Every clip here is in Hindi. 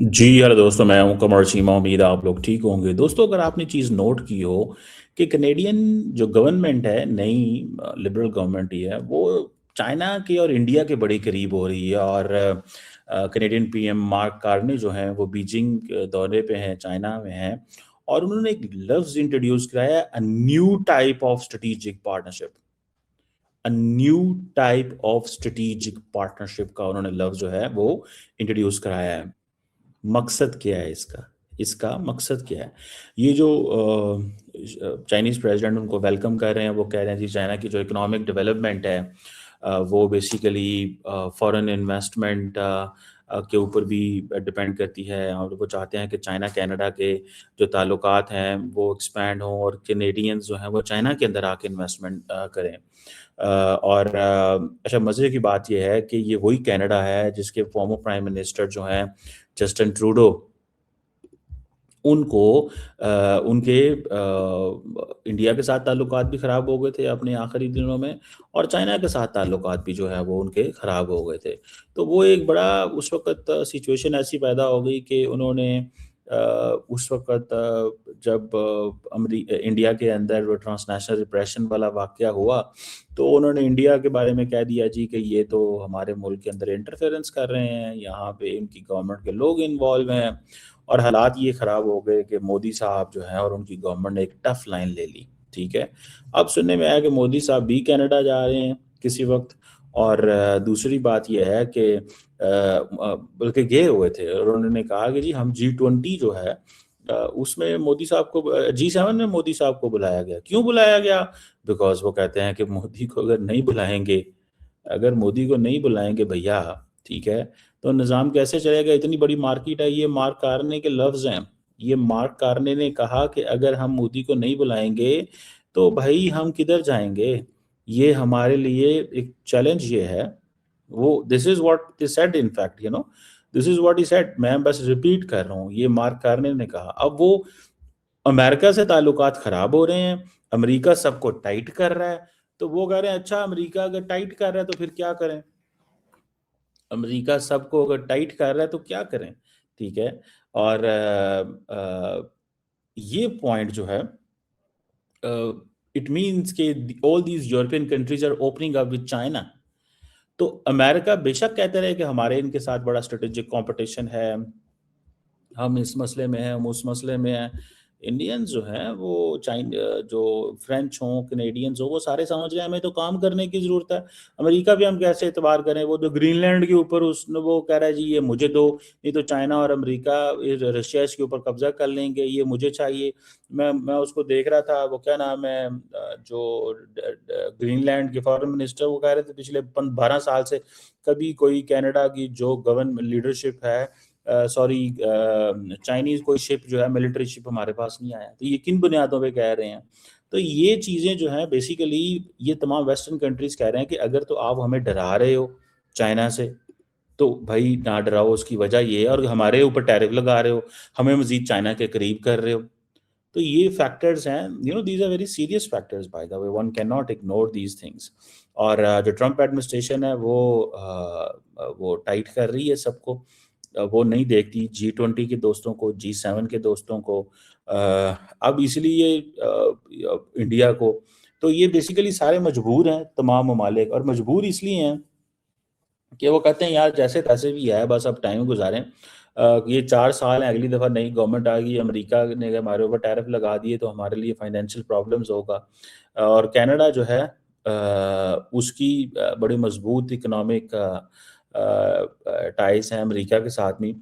जी हेलो दोस्तों, मैं हूं कमर चीमा। उम्मीद है आप लोग ठीक होंगे। दोस्तों, अगर आपने चीज़ नोट की हो कि कनेडियन जो गवर्नमेंट है, नई लिबरल गवर्नमेंट ही है, वो चाइना के और इंडिया के बड़े करीब हो रही है। और कनेडियन पीएम मार्क कार्ने जो हैं वो बीजिंग दौरे पे हैं, चाइना में हैं। और उन्होंने एक लफ्ज इंट्रोड्यूस कराया, a new type of strategic partnership. A new type of strategic partnership का उन्होंने लफ्ज जो है वो इंट्रोड्यूस कराया है। मकसद क्या है इसका? इसका मकसद क्या है? ये जो चाइनीज़ प्रेसिडेंट उनको वेलकम कर रहे हैं, वो कह रहे हैं जी चाइना की जो इकोनॉमिक डेवलपमेंट है वो बेसिकली फॉरेन इन्वेस्टमेंट के ऊपर भी डिपेंड करती है। और वो चाहते हैं कि चाइना कनाडा के जो ताल्लुकात हैं वो एक्सपैंड हों और कैनेडियंस जो हैं वो चाइना के अंदर आके इन्वेस्टमेंट करें। और अच्छा, मज़े की बात ये है कि ये वही कनाडा है जिसके फॉर्मर प्राइम मिनिस्टर जो हैं जस्टिन ट्रूडो, उनको उनके इंडिया के साथ ताल्लुकात भी ख़राब हो गए थे अपने आखिरी दिनों में, और चाइना के साथ ताल्लुकात भी जो है वो उनके ख़राब हो गए थे। तो वो एक बड़ा उस वक़्त सिचुएशन ऐसी पैदा हो गई कि उन्होंने उस वक़्त जब इंडिया के अंदर वो ट्रांसनेशनल रिप्रेशन वाला वाक़या हुआ, तो उन्होंने इंडिया के बारे में कह दिया जी कि ये तो हमारे मुल्क के अंदर इंटरफेरेंस कर रहे हैं, यहाँ पे इनकी गवर्नमेंट के लोग इन्वॉल्व हैं। और हालात ये ख़राब हो गए कि मोदी साहब जो हैं और उनकी गवर्नमेंट ने एक टफ लाइन ले ली। ठीक है। अब सुनने में आया कि मोदी साहब भी कनाडा जा रहे हैं किसी वक्त। और दूसरी बात यह है कि बल्कि गए हुए थे और उन्होंने कहा कि जी हम G20 जो है उसमें मोदी साहब को G7 में मोदी साहब को बुलाया गया। क्यों बुलाया गया? बिकॉज वो कहते हैं कि मोदी को अगर नहीं बुलाएंगे, अगर मोदी को नहीं बुलाएंगे भैया, ठीक है, तो निज़ाम कैसे चलेगा? इतनी बड़ी मार्केट है। ये मार्क कार्ने के लफ्ज़ हैं। ये मार्क कार्ने ने कहा कि अगर हम मोदी को नहीं बुलाएँगे, तो भई हम किधर जाएँगे? ये हमारे लिए एक चैलेंज ये है। वो this is what they said in fact, this is what he said. मैं बस रिपीट कर रहा हूँ, ये मार्क कार्ने ने कहा। अब वो अमेरिका से ताल्लुकात ख़राब हो रहे हैं, अमेरिका सबको टाइट कर रहा है, तो वो कह रहे हैं अच्छा अमेरिका अगर टाइट कर रहा है तो फिर क्या करें? अमेरिका सबको अगर टाइट कर रहा है तो क्या करें? ठीक है। और ये पॉइंट जो है, इट मीन्स कि all these European countries are opening up with China. तो अमेरिका बेशक कहते रहे कि हमारे इनके साथ बड़ा स्ट्रेटेजिक कंपटीशन है, हम इस मसले में हैं, हम उस मसले में हैं। इंडियंस जो हैं वो जो फ्रेंच हों, कैनेडियंस हों, वो सारे समझ रहे हैं हमें तो काम करने की ज़रूरत है। अमेरिका भी हम कैसे एतबार करें? वो जो ग्रीनलैंड के ऊपर उसने वो कह रहा है जी ये मुझे दो, नहीं तो चाइना और अमेरिका रशिया इसके ऊपर कब्ज़ा कर लेंगे, ये मुझे चाहिए। मैं उसको देख रहा था, वो क्या नाम है जो ग्रीनलैंड के फॉरेन मिनिस्टर, वो कह रहे थे पिछले 12 साल से कभी कोई कनाडा की जो गवर्नमेंट लीडरशिप है, सॉरी, चाइनीज़ कोई शिप जो है, मिलिट्री शिप हमारे पास नहीं आया। तो ये किन बुनियादों पे कह रहे हैं? तो ये चीज़ें जो हैं बेसिकली ये तमाम वेस्टर्न कंट्रीज़ कह रहे हैं कि अगर तो आप हमें डरा रहे हो चाइना से, तो भई ना डराओ। उसकी वजह ये है, और हमारे ऊपर टैरिफ लगा रहे हो, हमें मज़ीद चाइना के करीब कर रहे हो। तो ये फैक्टर्स हैं, these are very serious factors by the way, one can not ignore these things. और जो ट्रम्प एडमिनिस्ट्रेशन है वो टाइट कर रही है सबको। वो नहीं देखती G20 के दोस्तों को, G7 के दोस्तों को, अब इसलिए इंडिया को। तो ये बेसिकली सारे मजबूर हैं, तमाम ममालिक, और मजबूर इसलिए हैं कि वो कहते हैं यार जैसे-तैसे भी है, बस अब टाइम गुज़ारें। ये 4 साल हैं, अगली दफ़ा नई गवर्नमेंट आ गई, अमेरिका ने हमारे ऊपर टैरिफ लगा दिए तो हमारे लिए फाइनेंशियल प्रॉब्लम्स होगा। और कनाडा जो है उसकी बड़ी मज़बूत इकोनॉमिक टाइज़ हैं अमेरिका के साथ में।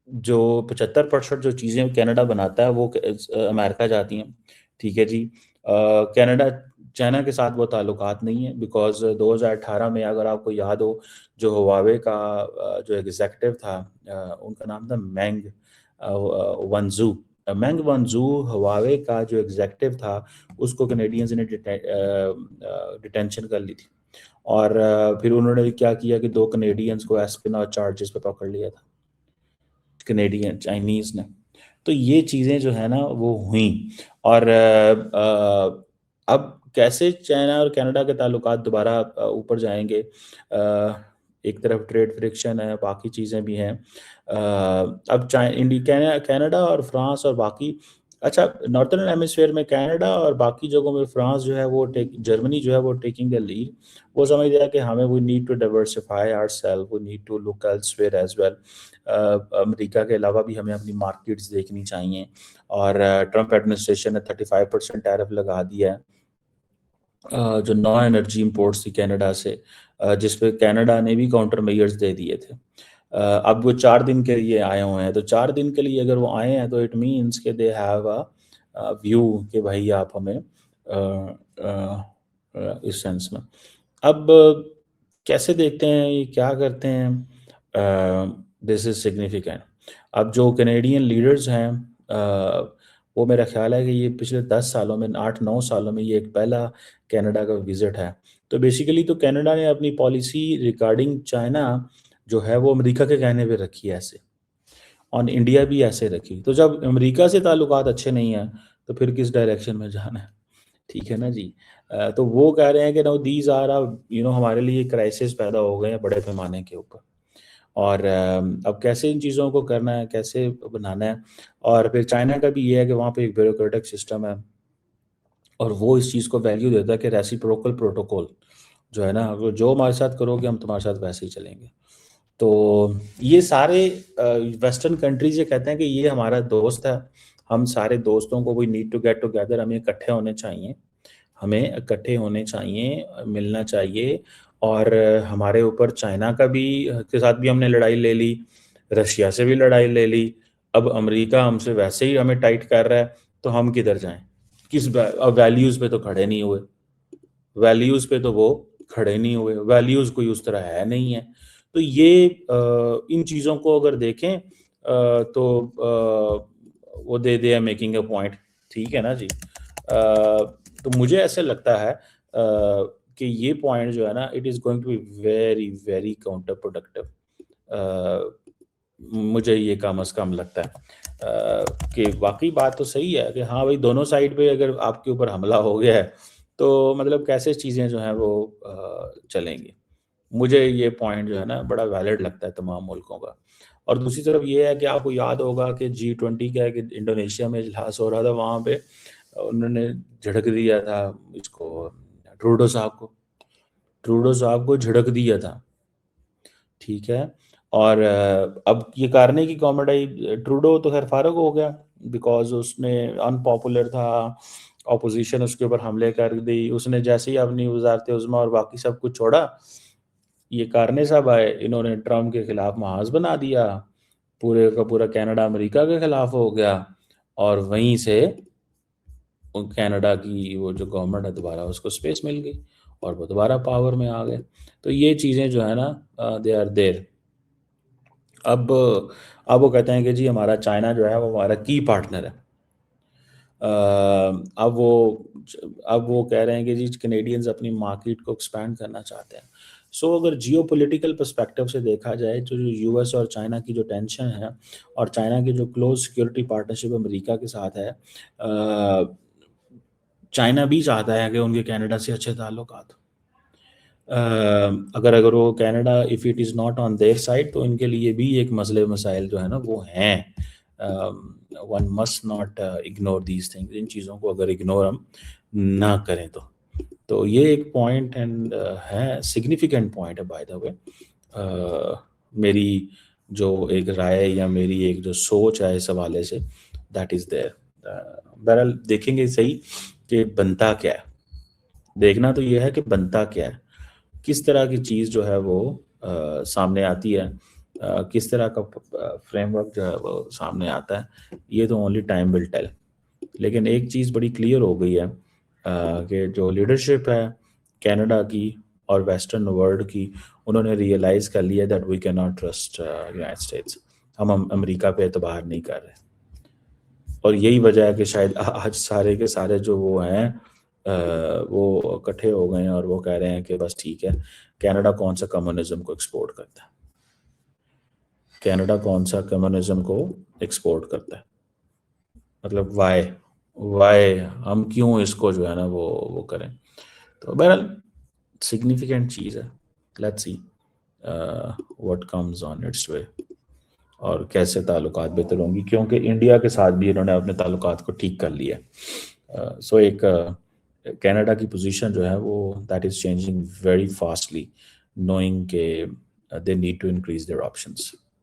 जो 75% जो चीज़ें कनाडा बनाता है वो अमेरिका जाती हैं। ठीक है जी। कनाडा चाइना के साथ वो ताल्लुकात नहीं है, बिकॉज़ 2018 में अगर आपको याद हो, जो हुआवे का जो एग्ज़ीक्यूटिव था, उनका नाम था वंज़ू। मेंग वंज़ू हुआवे का जो एग्ज़ीक्यूटिव था, उसको कैनेडियंस ने डिटेंशन कर ली थी। और फिर उन्होंने क्या किया कि 2 कैनेडियंस को एस्पिनॉज चार्जेस पे पकड़ लिया था, कैनेडियन चाइनीज़ ने। तो ये चीज़ें जो है ना वो हुई। और अब कैसे चाइना और कनाडा के ताल्लुकात दोबारा ऊपर जाएँगे? एक तरफ ट्रेड फ्रिक्शन है, बाकी चीज़ें भी हैं। अब कनाडा और फ्रांस और बाकी, अच्छा, नॉर्थर्न हेमिस्फीयर में कनाडा और बाकी जगहों में फ्रांस जो है वो जर्मनी जो है वो टेकिंग द लीड। वो समझ रहा है कि हमें we need to diversify ourselves, we need to look elsewhere as well. America के अलावा भी हमें अपनी मार्केट्स देखनी चाहिए। और ट्रंप एडमिनिस्ट्रेशन ने 35% टैरिफ लगा दिया है जो नॉन एनर्जी इंपोर्ट्स थी कनाडा से, जिस पे कनाडा ने भी काउंटर मेजर्स दे दिए थे। अब वो 4 दिन के लिए आए हुए हैं, तो 4 दिन के लिए अगर वो आए हैं तो इट मीन्स के दे हैव अ व्यू कि भाई आप हमें इस सेंस में। अब कैसे देखते हैं, ये क्या करते हैं, दिस इज सिग्निफिकेंट। अब जो कैनेडियन लीडर्स हैं, वो मेरा ख्याल है कि ये पिछले 10 सालों में, 8-9 सालों में ये एक पहला कनाडा का विजिट है। तो बेसिकली तो कनाडा ने अपनी पॉलिसी रिगार्डिंग चाइना जो है वो अमेरिका के कहने पे रखी है ऐसे, और इंडिया भी ऐसे रखी। तो जब अमेरिका से ताल्लुकात अच्छे नहीं हैं तो फिर किस डायरेक्शन में जाना है, ठीक है ना जी। तो वो कह रहे हैं कि नो दीज आर हमारे लिए क्राइसिस पैदा हो गए हैं बड़े पैमाने के ऊपर। और अब कैसे इन चीज़ों को करना है, कैसे बनाना है। और फिर चाइना का भी ये है कि वहाँ पे एक ब्यूरोक्रेटिक सिस्टम है और वो इस चीज़ को वैल्यू देता है कि रेसिप्रोकल प्रोटोकॉल जो है ना, अगर जो हमारे साथ करोगे हम तुम्हारे साथ वैसे ही चलेंगे। तो ये सारे वेस्टर्न कंट्रीज ये कहते हैं कि ये हमारा दोस्त है, हम सारे दोस्तों को we need to get together, हमें इकट्ठे होने चाहिए, हमें इकट्ठे होने चाहिए, मिलना चाहिए। और हमारे ऊपर चाइना का भी के साथ भी हमने लड़ाई ले ली, रशिया से भी लड़ाई ले ली, अब अमेरिका हमसे वैसे ही हमें टाइट कर रहा है, तो हम किधर जाएं, वैल्यूज़ पे तो खड़े नहीं हुए, वैल्यूज़ पे तो वो खड़े नहीं हुए, वैल्यूज़ कोई उस तरह है नहीं है। तो ये इन चीज़ों को अगर देखें तो वो they are making a point, ठीक है ना जी। तो मुझे ऐसे लगता है कि ये पॉइंट जो है ना, it is going to be very very counter productive. मुझे ये कम अज़ कम लगता है कि वाकई बात तो सही है कि हाँ भाई, दोनों साइड पे अगर आपके ऊपर हमला हो गया है तो मतलब कैसे चीज़ें जो हैं वो चलेंगी। मुझे ये पॉइंट जो है ना बड़ा वैलिड लगता है तमाम मुल्कों का। और दूसरी तरफ ये है कि आपको याद होगा कि G20 का कि इंडोनेशिया में इजलास हो रहा था, वहाँ पे उन्होंने झड़क दिया था इसको, ट्रूडो साहब को झड़क दिया था, ठीक है। और अब ये करने की गवर्नमेंट आई, ट्रूडो तो खैर फारग हो गया बिकॉज उसने अनपॉपुलर था, ऑपोजिशन उसके ऊपर हमले कर दी, उसने जैसे ही अपनी वजारत उज़्मा और बाकी सब कुछ छोड़ा, ये कारने साहब आए, इन्होंने ट्रम्प के खिलाफ महाज बना दिया, पूरे का पूरा कनाडा अमेरिका के खिलाफ हो गया, और वहीं से कनाडा की वो जो गवर्नमेंट है दोबारा उसको स्पेस मिल गई और वो दोबारा पावर में आ गए। तो ये चीज़ें जो है ना, दे आर देयर। अब वो कहते हैं कि जी हमारा चाइना जो है वो हमारा की पार्टनर है। अब वो कह रहे हैं कि जी कैनेडियंस अपनी मार्केट को एक्सपैंड करना चाहते हैं। सो अगर जियोपॉलिटिकल पर्सपेक्टिव से देखा जाए तो जो यूएस और चाइना की जो टेंशन है और चाइना की जो क्लोज सिक्योरिटी पार्टनरशिप अमेरिका के साथ है, चाइना भी चाहता है कि उनके कनाडा से अच्छे ताल्लुकात। अगर वो Canada if it is not on their side तो इनके लिए भी एक मसले मसाइल जो है ना वो हैं। One must not ignore these things, इन चीज़ों को अगर इग्नोर हम ना करें तो ये एक पॉइंट एंड है, सिग्निफिकेंट पॉइंट है बाय द वे। मेरी जो एक राय या मेरी एक जो सोच है इस हवाले से, दैट इज़ देयर। बहरहाल देखेंगे सही कि बनता क्या है, देखना तो ये है कि बनता क्या है, किस तरह की चीज़ जो है वो सामने आती है, किस तरह का फ्रेमवर्क जो है वो सामने आता है, ये तो ओनली टाइम विल टेल। लेकिन एक चीज़ बड़ी क्लियर हो गई है कि जो लीडरशिप है कनाडा की और वेस्टर्न वर्ल्ड की, उन्होंने रियलाइज़ कर लिया that we can not trust United States. हम अमेरिका पे एतबार नहीं कर रहे, और यही वजह है कि शायद आज सारे के सारे जो वो हैं वो इकट्ठे हो गए हैं और वो कह रहे हैं कि बस ठीक है, कनाडा कौन सा कम्युनिज्म को एक्सपोर्ट करता है, कनाडा कौन सा कम्युनिज्म को एक्सपोर्ट करता है, मतलब वाई वाई हम क्यों इसको जो है ना वो करें। तो बहरहाल सिग्निफिकेंट चीज़ है, let's see. What comes on its way, और कैसे ताल्लुकात बेहतर होंगी, क्योंकि इंडिया के साथ भी इन्होंने अपने ताल्लुकात को ठीक कर लिया। सो एक कनाडा की पोजीशन जो है वो that is changing very fastly, knowing के they need to increase their options.